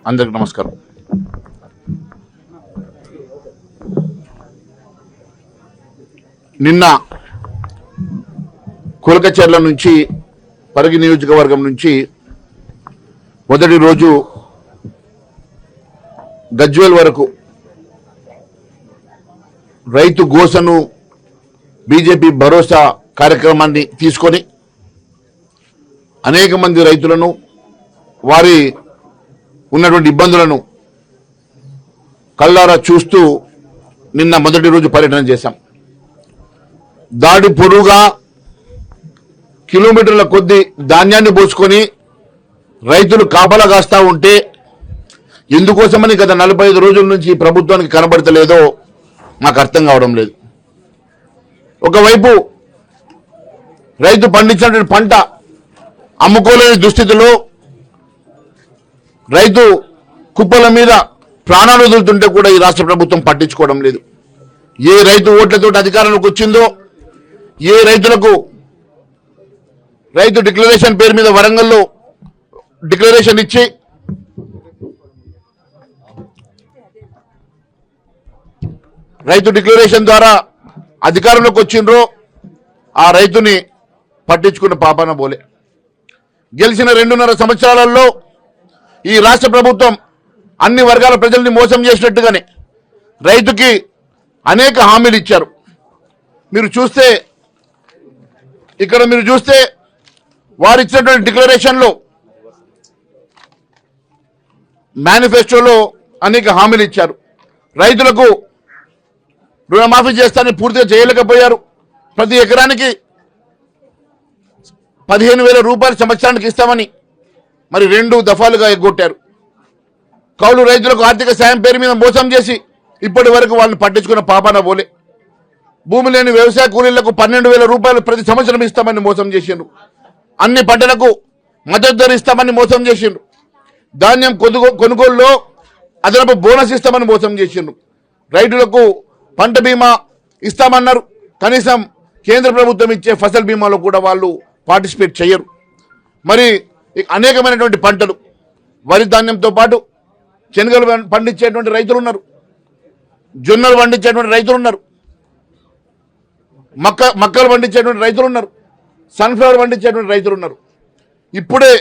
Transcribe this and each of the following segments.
అందరికి నమస్కారం. నిన్న కులకచర్ల నుంచి పరిగి నియోజకవర్గం నుంచి మొదటి రోజు గజ్వేల్ వరకు రైతు గోసను బీజేపీ భరోసా కార్యక్రమాన్ని తీసుకొని అనేక మంది రైతులను వారి ఉన్నటువంటి ఇబ్బందులను కళ్ళారా చూస్తూ నిన్న మొదటి రోజు పర్యటన చేశాం. దాడి పొడుగా కిలోమీటర్ల కొద్ది ధాన్యాన్ని పోసుకొని రైతులు కాపలా కాస్తా ఉంటే ఎందుకోసమని గత 45 రోజుల నుంచి ప్రభుత్వానికి కనబడతలేదో మాకు అర్థం కావడం లేదు. ఒకవైపు రైతు పండించినటువంటి పంట అమ్ముకోలేని దుస్థితిలో రైతు కుప్పల మీద ప్రాణాలు వదులుతుంటే కూడా ఈ రాష్ట్ర ప్రభుత్వం పట్టించుకోవడం లేదు. ఏ రైతు ఓట్లతో అధికారంలోకి వచ్చిందో, ఏ రైతులకు రైతు డిక్లరేషన్ పేరు మీద వరంగల్లో డిక్లరేషన్ ఇచ్చి రైతు డిక్లరేషన్ ద్వారా అధికారంలోకి వచ్చిండ్రో ఆ రైతుని పట్టించుకున్న పాపాన పోలే. గెలిచిన 2.5 సంవత్సరాలలో ఈ రాష్ట్ర ప్రభుత్వం అన్ని వర్గాల ప్రజల్ని మోసం చేసినట్టుగానే రైతుకి అనేక హామీలు ఇచ్చారు. మీరు చూస్తే వారు ఇచ్చినటువంటి డిక్లరేషన్లో మేనిఫెస్టోలో అనేక హామీలు ఇచ్చారు. రైతులకు రుణమాఫీ చేస్తానని పూర్తిగా చేయలేకపోయారు. ప్రతి ఎకరానికి 15,000 రూపాయలు సంవత్సరానికి ఇస్తామని మరి 2 దఫాలుగా ఎగ్గొట్టారు. కౌలు రైతులకు ఆర్థిక సాయం పేరు మీద మోసం చేసి ఇప్పటి వరకు వాళ్ళని పట్టించుకున్న పాపాన పోలే. భూమి లేని వ్యవసాయ కూలీలకు 12,000 రూపాయలు ప్రతి సంవత్సరం ఇస్తామని మోసం చేసిండ్రు. అన్ని పంటలకు మద్దతు ధర ఇస్తామని మోసం చేసిండ్రు. ధాన్యం కొనుగోలులో అదనపు బోనస్ ఇస్తామని మోసం చేసిండ్రు. రైతులకు పంట బీమా ఇస్తామన్నారు. కనీసం కేంద్ర ప్రభుత్వం ఇచ్చే ఫసల్ బీమాలో కూడా వాళ్ళు పార్టిసిపేట్ చేయరు. మరి అనేకమైనటువంటి పంటలు, వరి ధాన్యంతో పాటు శనగలు పండించేటువంటి రైతులు ఉన్నారు, జొన్నలు పండించేటువంటి రైతులు ఉన్నారు, మక్కలు పండించేటువంటి రైతులు ఉన్నారు, సన్ఫ్లవర్ పండించేటువంటి రైతులు ఉన్నారు. ఇప్పుడే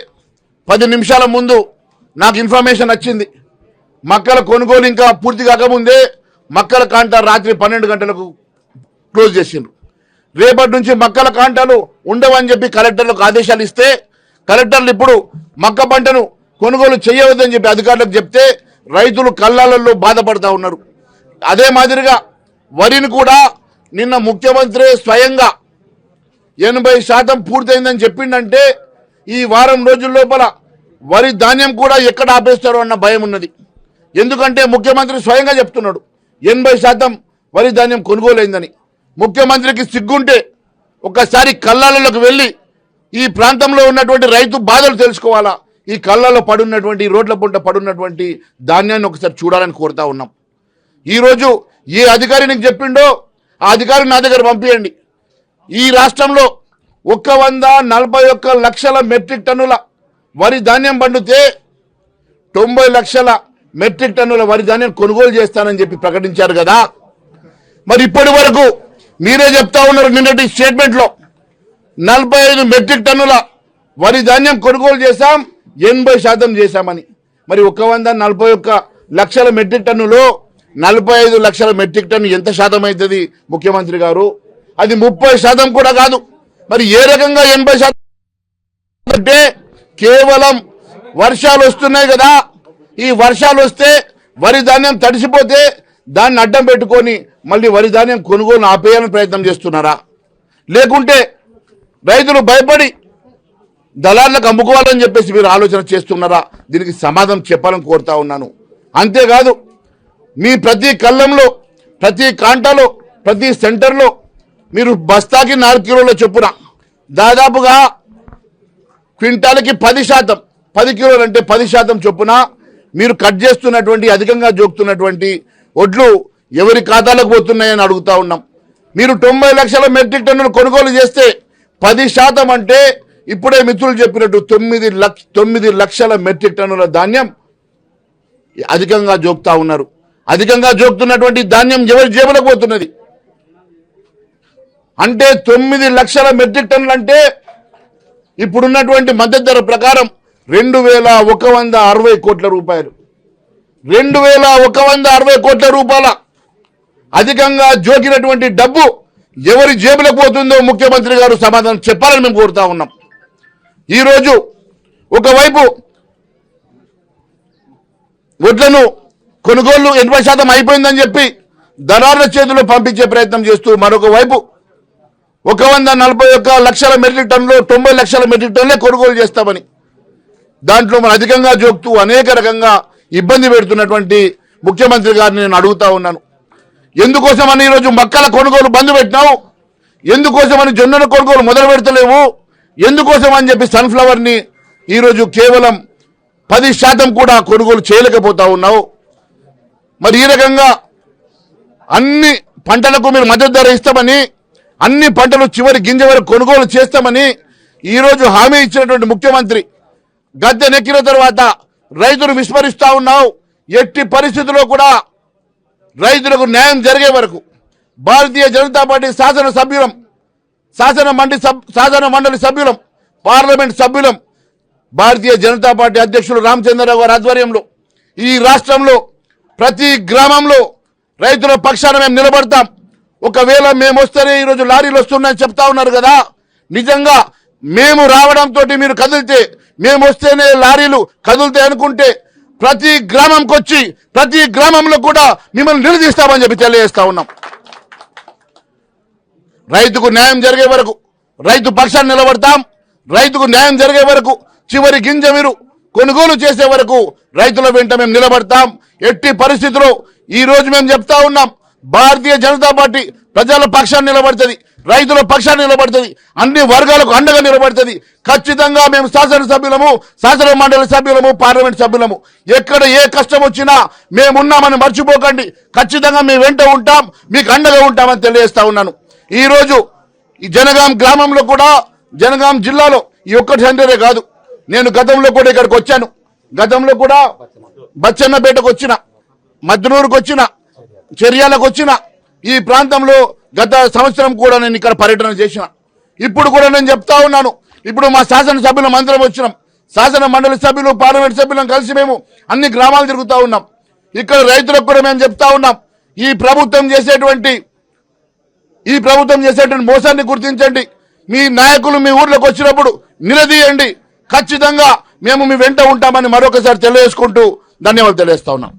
10 నిమిషాల ముందు నాకు ఇన్ఫర్మేషన్ వచ్చింది. మక్కల కొనుగోలు ఇంకా పూర్తి కాకముందే మక్కల కాంటా రాత్రి 12 గంటలకు క్లోజ్ చేసిండ్రు. రేపటి నుంచి మక్కల కాంటాలు ఉండవని చెప్పి కలెక్టర్లకు ఆదేశాలు ఇస్తే కలెక్టర్లు ఇప్పుడు మక్క పంటను కొనుగోలు చేయవద్దని చెప్పి అధికారులకు చెప్తే రైతులు కళ్ళాలలో బాధపడతా ఉన్నారు. అదే మాదిరిగా వరిని కూడా నిన్న ముఖ్యమంత్రి స్వయంగా 80% పూర్తయిందని చెప్పిండంటే ఈ వారం రోజుల లోపల వరి ధాన్యం కూడా ఎక్కడ ఆపేస్తారో అన్న భయం ఉన్నది. ఎందుకంటే ముఖ్యమంత్రి స్వయంగా చెప్తున్నాడు 80% వరి ధాన్యం కొనుగోలైందని. ముఖ్యమంత్రికి సిగ్గుంటే ఒక్కసారి కళ్ళాలలోకి వెళ్ళి ఈ ప్రాంతంలో ఉన్నటువంటి రైతు బాధలు తెలుసుకోవాలా. ఈ కళ్ళలో పడున్నటువంటి, రోడ్ల పుంట పడున్నటువంటి ధాన్యాన్ని ఒకసారి చూడాలని కోరుతా ఉన్నాం. ఈరోజు ఏ అధికారి నీకు చెప్పిండో ఆ అధికారి నా దగ్గర పంపించండి. ఈ రాష్ట్రంలో 141 లక్షల మెట్రిక్ టన్నుల వరి ధాన్యం పండితే 90 లక్షల మెట్రిక్ టన్నుల వరి ధాన్యం కొనుగోలు చేస్తానని చెప్పి ప్రకటించారు కదా. మరి ఇప్పటి వరకు మీరే చెప్తా ఉన్నారు నిన్నటి స్టేట్మెంట్ లో 45 మెట్రిక్ టన్నుల వరి ధాన్యం కొనుగోలు చేశాం, 80% చేశామని. మరి 141 లక్షల మెట్రిక్ టన్నులో 45 లక్షల మెట్రిక్ టన్ను ఎంత శాతం అవుతుంది ముఖ్యమంత్రి గారు? అది 30% కూడా కాదు. మరి ఏ రకంగా 80% అంటే కేవలం వర్షాలు వస్తున్నాయి కదా, ఈ వర్షాలు వస్తే వరి ధాన్యం తడిసిపోతే దాన్ని అడ్డం పెట్టుకొని మళ్ళీ వరి ధాన్యం కొనుగోలు ఆపేయాలని ప్రయత్నం చేస్తున్నారా? లేకుంటే రైతులు భయపడి దళార్లకు అమ్ముకోవాలని చెప్పేసి మీరు ఆలోచన చేస్తున్నారా? దీనికి సమాధానం చెప్పాలని కోరుతా ఉన్నాను. అంతేకాదు మీ ప్రతి కళ్ళంలో, ప్రతి కాంటాలో, ప్రతి సెంటర్లో మీరు బస్తాకి 4 కిలోల చొప్పున దాదాపుగా క్వింటాలకి 10%, 10 కిలోలు అంటే 10% చొప్పున మీరు కట్ చేస్తున్నటువంటి, అధికంగా జోకుతున్నటువంటి ఒడ్లు ఎవరి ఖాతాలకు పోతున్నాయని అడుగుతా ఉన్నాం. మీరు 90 లక్షల మెట్రిక్ టన్నులు కొనుగోలు చేస్తే 10% అంటే ఇప్పుడే మిత్రులు చెప్పినట్టు 9 లక్షల మెట్రిక్ టన్నుల ధాన్యం అధికంగా జోక్తా ఉన్నారు. అధికంగా జోక్తున్నటువంటి ధాన్యం ఎవరి జేబులకు పోతున్నది అంటే 9 లక్షల మెట్రిక్ టన్నులు అంటే ఇప్పుడున్నటువంటి మద్దతు ధర ప్రకారం 2160 కోట్ల రూపాయలు. 2160 కోట్ల రూపాయల అధికంగా జోకినటువంటి డబ్బు ఎవరి జేబులకు పోతుందో ముఖ్యమంత్రి గారు సమాధానం చెప్పాలని మేము కోరుతా ఉన్నాం. ఈరోజు ఒకవైపు వడ్లను కొనుగోలు 80% అయిపోయిందని చెప్పి దళారుల చేతిలో పంపించే ప్రయత్నం చేస్తూ మరొక వైపు 141 లక్షల మెట్రిక్ టన్నులు 90 లక్షల మెట్రిక్ టన్నులే కొనుగోలు చేస్తామని దాంట్లో మనం అధికంగా జోక్తూ అనేక రకంగా ఇబ్బంది పెడుతున్నటువంటి ముఖ్యమంత్రి గారిని నేను అడుగుతా ఉన్నాను. ఎందుకోసమని ఈరోజు మక్కల కొనుగోలు బంద్ పెట్టినావు? ఎందుకోసమని జొన్నల కొనుగోలు మొదలు పెడతలేవు? ఎందుకోసం అని చెప్పి సన్ఫ్లవర్ని ఈరోజు కేవలం 10% కూడా కొనుగోలు చేయలేకపోతా ఉన్నావు? మరి ఈ రకంగా అన్ని పంటలకు మీరు మద్దతు ధర ఇస్తామని, అన్ని పంటలు చివరి గింజ వరకు కొనుగోలు చేస్తామని ఈరోజు హామీ ఇచ్చినటువంటి ముఖ్యమంత్రి గద్దె నెక్కిన తర్వాత రైతులు విస్మరిస్తా ఉన్నావు. ఎట్టి పరిస్థితుల్లో కూడా రైతులకు న్యాయం జరిగే వరకు భారతీయ జనతా పార్టీ శాసన మండలి సభ్యులం, పార్లమెంట్ సభ్యులం, భారతీయ జనతా పార్టీ అధ్యక్షులు రామచంద్రరావు గారి ఆధ్వర్యంలో ఈ రాష్ట్రంలో ప్రతి గ్రామంలో రైతుల పక్షాన మేము నిలబడతాం. ఒకవేళ మేము వస్తేనే ఈరోజు లారీలు వస్తున్నాయని చెప్తా ఉన్నారు కదా, నిజంగా మేము రావడంతో మీరు కదిలితే, మేము వస్తేనే లారీలు కదులుతాయి అనుకుంటే ప్రతి గ్రామంకి వచ్చి ప్రతి గ్రామంలో కూడా మిమ్మల్ని నిలదీస్తామని చెప్పి తెలియజేస్తా ఉన్నాం. రైతుకు న్యాయం జరిగే వరకు రైతు పక్షాన్ని నిలబడతాం. రైతుకు న్యాయం జరిగే వరకు చివరి గింజ మీరు కొనుగోలు చేసే వరకు రైతుల వెంట మేము నిలబడతాం. ఎట్టి పరిస్థితుల్లో ఈ రోజు మేము చెప్తా ఉన్నాం, భారతీయ జనతా పార్టీ ప్రజల పక్షాన్ని నిలబడుతుంది, రైతుల పక్షాన్ని నిలబడుతుంది, అన్ని వర్గాలకు అండగా నిలబడుతుంది. ఖచ్చితంగా మేము శాసనసభ్యులము, శాసన మండలి సభ్యులము, పార్లమెంట్ సభ్యులము, ఎక్కడ ఏ కష్టం వచ్చినా మేమున్నామని మర్చిపోకండి. ఖచ్చితంగా మేము వెంట ఉంటాం, మీకు అండగా ఉంటామని తెలియజేస్తా ఉన్నాను. ఈ రోజు ఈ జనగాం గ్రామంలో కూడా, జనగాం జిల్లాలో ఈ ఒక్క సెంటరే కాదు, నేను గతంలో కూడా ఇక్కడికి వచ్చాను. గతంలో కూడా బచ్చన్నపేటకు వచ్చిన, మద్నూరుకు వచ్చిన, చర్యాలకు వచ్చిన, ఈ ప్రాంతంలో గత సంవత్సరం కూడా నేను ఇక్కడ పర్యటన చేసిన. ఇప్పుడు కూడా నేను చెప్తా ఉన్నాను, ఇప్పుడు మా శాసనసభ్యులు మంత్రం వచ్చినాం, శాసన మండలి సభ్యులు, పార్లమెంట్ సభ్యులను కలిసి మేము అన్ని గ్రామాలు తిరుగుతా ఉన్నాం. ఇక్కడ రైతులకు కూడా మేము చెప్తా ఉన్నాం, ఈ ప్రభుత్వం చేసేటువంటి మోసాన్ని గుర్తించండి. మీ నాయకులు మీ ఊర్లోకి వచ్చినప్పుడు నిలదీయండి. ఖచ్చితంగా మేము మీ వెంట ఉంటామని మరొకసారి తెలియజేసుకుంటూ ధన్యవాదాలు తెలియజేస్తా ఉన్నాం.